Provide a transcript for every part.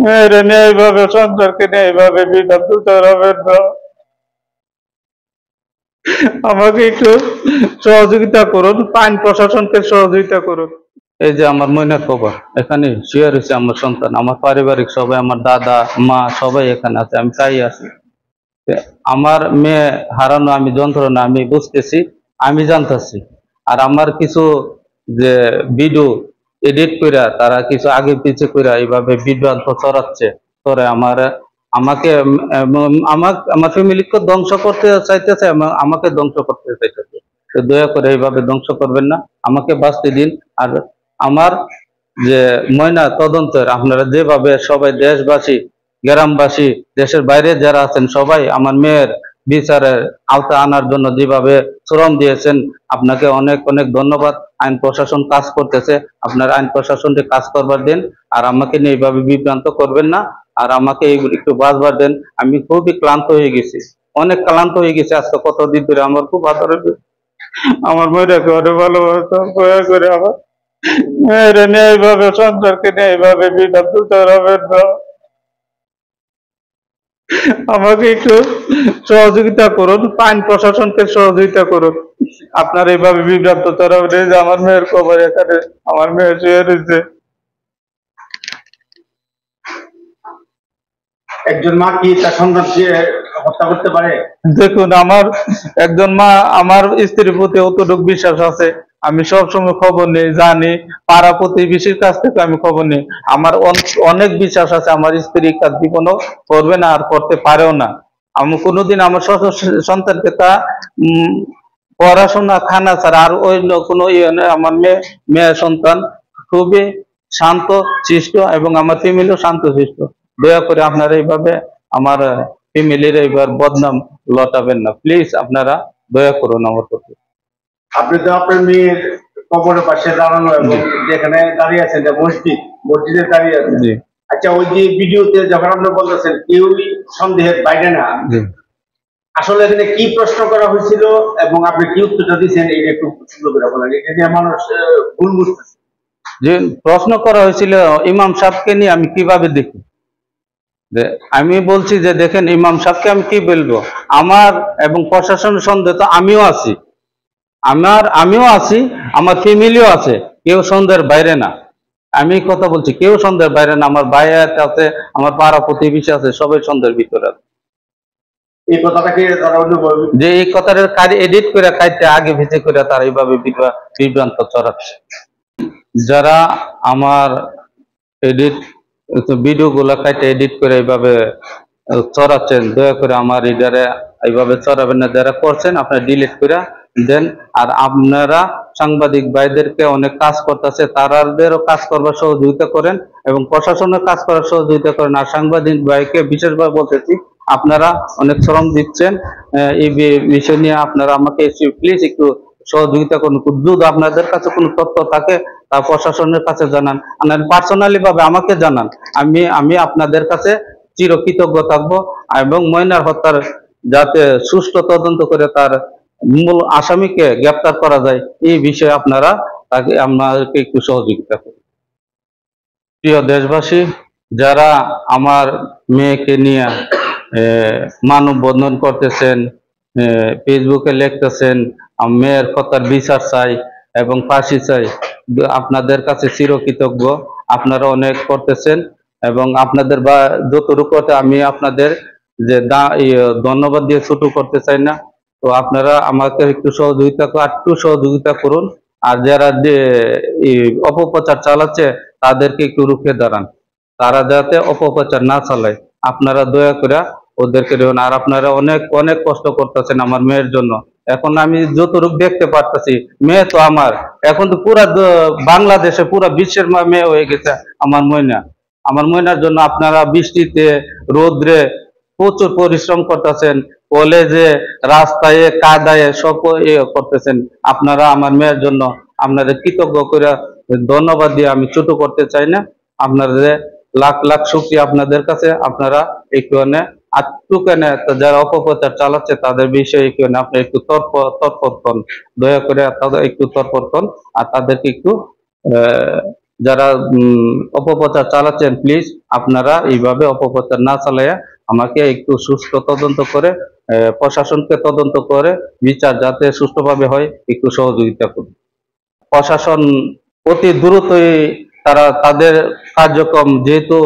মেয়েরা নিয়ে এইভাবে সন্তানকে নিয়ে এইভাবে বিভ্রান্ত হবেন না। আমাকে একটু সহযোগিতা করুন, আইন প্রশাসনকে সহযোগিতা করুন। এই যে আমার ময়নার কবর, এখানে শুয়ে রয়েছে আমার সন্তান, আমার পারিবারিক সবাই, আমার দাদা মা সবাই এখানে আছে, আমি চাই আছি। আমার মেয়ে হারানো আমি যন্ত্রণা আমি বুঝতেছি, আমি জানতেছি। আর আমার কিছু যে ভিডিও এডিট কইরা তারা কিছু আগে পিছে কইরা এইভাবে বিভ্রান্ত ছড়াচ্ছে, করে আমাকে আমার ফ্যামিলিকে ধ্বংস করতে চাইতেছে এবং আমাকে ধ্বংস করতে চাইতেছে। তো দয়া করে এইভাবে ধ্বংস করবেন না, আমাকে বাঁচতে দিন। আর আমার যে ময়না তদন্তের আপনারা যেভাবে সবাই দেশবাসী, গ্রামবাসী, দেশের বাইরে যারা আছেন সবাই আমার মেয়ের বিচারের আওতা আনার জন্য যেভাবে শ্রম দিয়েছেন, আপনাকে অনেক অনেক ধন্যবাদ। আইন প্রশাসন কাজ করতেছে, আপনার আইন প্রশাসনকে কাজ করবার দেন। আর আমাকে নিয়ে এইভাবে বিভ্রান্ত করবেন না। আর আমাকে একটু বাঁচবার দেন। আমি খুবই ক্লান্ত হয়ে গেছি, অনেক ক্লান্ত হয়ে গেছি আজকে কতদিন ধরে। আমার খুব আদর, আমার মেয়েটাকে অনেক ভালোবাসতাম। দয়া করে আমার মেয়েরা নিয়ে এইভাবে সন্তানকে নিয়ে এইভাবে বিভ্রান্ত হবেন না। আমাকে একটু সহযোগিতা করুন, আইন প্রশাসনকে সহযোগিতা করুন। আপনার এইভাবে বিভ্রান্ত চড়াবেন যে আমার মেয়ের কবর এখানে, আমার মেয়ে শুয়ে রয়েছে। একজন মা কি তার সন্তানকে হত্যা করতে পারে? দেখুন, আমার একজন মা, আমার স্ত্রীর প্রতি অতটুকু বিশ্বাস আছে, আমি সবসময় খবর নিই, জানি, পাড়া প্রতিবেশীর কাছ থেকে আমি খবর নিই। আমার অনেক বিশ্বাস আছে আমার স্ত্রী কাজ জীবনও করবে না, আর করতে পারেও না। আমি কোনোদিন আমার সন্তানকে তা পড়াশোনা খানা ছাড়া আর ওই কোনো ইয়ে নেই। আমার মেয়ে সন্তান খুবই শান্ত শিষ্ট এবং আমার ফ্যামিলিও শান্ত শিষ্ট। দয়া করে আপনারা এইভাবে আমার ফ্যামিলির এইবার বদনাম লটাবেন না, প্লিজ। আপনারা দয়া করুন আমার প্রতি। আপনি তো আপনার মেয়ের কবরের পাশে দাঁড়ানো এবং যেখানে দাঁড়িয়ে আছেন মসজিদে দাঁড়িয়ে আছেন। আচ্ছা, ওই যে ভিডিওতে যখন আপনি বলতেছেন কেউই সন্দেহের বাইরে না, আসলে এখানে কি প্রশ্ন করা হয়েছিল এবং আপনি কি উত্তরটা দিচ্ছেন এটা একটু সুন্দর করে বলেন। এটা নিয়ে মানুষ ভুল বুঝতেছে। যে প্রশ্ন করা হয়েছিল ইমাম সাহেবকে নিয়ে আমি কিভাবে দেখি, আমি বলছি যে দেখেন ইমাম সাহেবকে আমি কি বলবো, আমার এবং প্রশাসনের সন্দেহ তো আমিও আছি, আমিও আছি, আমার ফ্যামিলিও আছে, কেউ সন্দেহের বাইরে না। আমি কথা বলছি, কেউ সন্দেহের বাইরে না। আমার ভাই আছে, আমার পাড়া প্রতিবেশী আছে, সবাই সন্দেহের ভিতরে আছে। এই কথাটাকে তারা যে এই কথাটার কাজ এডিট করে খাইতে আগে ভেজে করে তারা এইভাবে বিভ্রান্ত ছড়াচ্ছে। যারা আমার এডিট ভিডিও গুলা খাইতে এডিট করে এইভাবে ছড়াচ্ছেন, দয়া করে আমার রিডারে এইভাবে ছড়াবেন না। যারা করছেন আপনারা ডিলিট করে দেন। আর আপনারা সাংবাদিক ভাইদেরকে অনেক কাজ করতেছে, তাদেরও কাজ করবার সহযোগিতা করেন এবং প্রশাসনের কাজ করার সহযোগিতা করেন। আর সাংবাদিক ভাইকে বিশেষভাবে বলতেছি, আপনারা অনেক শ্রম দিচ্ছেন এই বিষয় নিয়ে, আপনারা আমাকে প্লিজ একটু সহযোগিতা করুন। যদি আপনাদের কাছে কোনো তথ্য থাকে তা প্রশাসনের কাছে জানান, পার্সোনালি ভাবে আমাকে জানান। আমি আপনাদের কাছে চিরকৃতজ্ঞ থাকবো এবং ময়নার হত্যার যাতে সুষ্ঠু তদন্ত করে তার মূল আসামিকে গ্রেপ্তার করা যায়, এই বিষয়ে আপনারা তাকে আমাদেরকে একটু সহযোগিতা করুন। প্রিয় দেশবাসী, যারা আমার মেয়েকে নিয়ে মানববন্ধন করতেছেন, ফেসবুকে লিখতেছেন মেয়ের হত্যার বিচার চাই এবং ফাঁসি চাই, আপনাদের কাছে চিরকৃতজ্ঞ। আপনারা অনেক করতেছেন এবং আপনাদের বা যতটুকু আমি আপনাদের যে ধন্যবাদ দিয়ে ছোট করতে চাই না। তো আপনারা আমাকে একটু সহযোগিতা করুন। আর যারা অপপ্রচার চালাচ্ছে তাদেরকে একটু রুখে দাঁড়ান, তারা যাতে অপপ্রচার না চালায়। আপনারা দয়া করে ওদেরকে দেখুন। আর আপনারা অনেক অনেক কষ্ট করতেছেন আমার মেয়ের জন্য। এখন আমি যতটুকু দেখতে পারতেছি, মেয়ে তো আমার এখন তো পুরা বাংলাদেশে পুরা বিশ্বের মেয়ে হয়ে গেছে আমার ময়না। আমার ময়নার জন্য আপনারা বৃষ্টিতে রোদ্রে প্রচুর পরিশ্রম করতেছেন, কলেজে রাস্তায় কাদায় সব করতেছেন। আপনারা আমার মেয়ের জন্য আপনাদের কৃতজ্ঞ করে ধন্যবাদ দিয়ে আমি ছোট করতে চাই না। আপনাদের লাখ লাখ শুকরিয়া আপনাদের কাছে। আপনারা একটু যারা অপপ্রচার চালাচ্ছে তাদের বিষয়ে একটু আপনি একটু তৎপর দয়া করে তাদের একটু তৎপর আর তাদেরকে একটু যারা অপপ্রচার চালাচ্ছেন, প্লিজ আপনারা এইভাবে অপপ্রচার না চালাইয়া আমাকে একটু সুষ্ঠু তদন্ত করে, প্রশাসনকে তদন্ত করে বিচার যাতে সুষ্ঠুভাবে হয় একটু সহযোগিতা করুন। প্রশাসন অতি দ্রুতই তারা তাদের কার্যক্রম, যেহেতু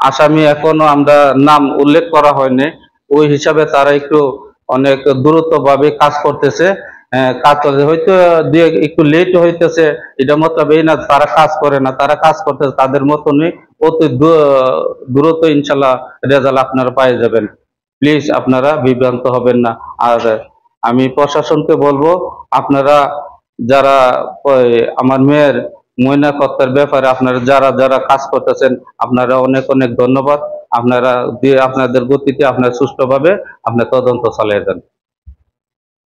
আসামি এখনো আমরা নাম উল্লেখ করা হয়নি, ওই হিসাবে তারা একটু অনেক দ্রুতভাবে কাজ করতেছে। কাজ করতে হয়তো দিয়ে একটু লেট হইতেছে, এটা মতলব এই না তারা কাজ করে না, তারা কাজ করতেছে তাদের মতনই, অতি দ্রুত ইনশাল্লাহ রেজাল্ট আপনারা পেয়ে যাবেন। প্লিজ আপনারা বিভ্রান্ত হবেন না। আর আমি প্রশাসনকে বলবো, আপনারা যারা আমার মেয়ের ময়নাতদন্তের ব্যাপারে আপনারা যারা যারা কাজ করতেছেন, আপনারা অনেক অনেক ধন্যবাদ। আপনারা আপনাদের গতিতে আপনারা সুষ্ঠুভাবে আপনার তদন্ত চালিয়ে যান।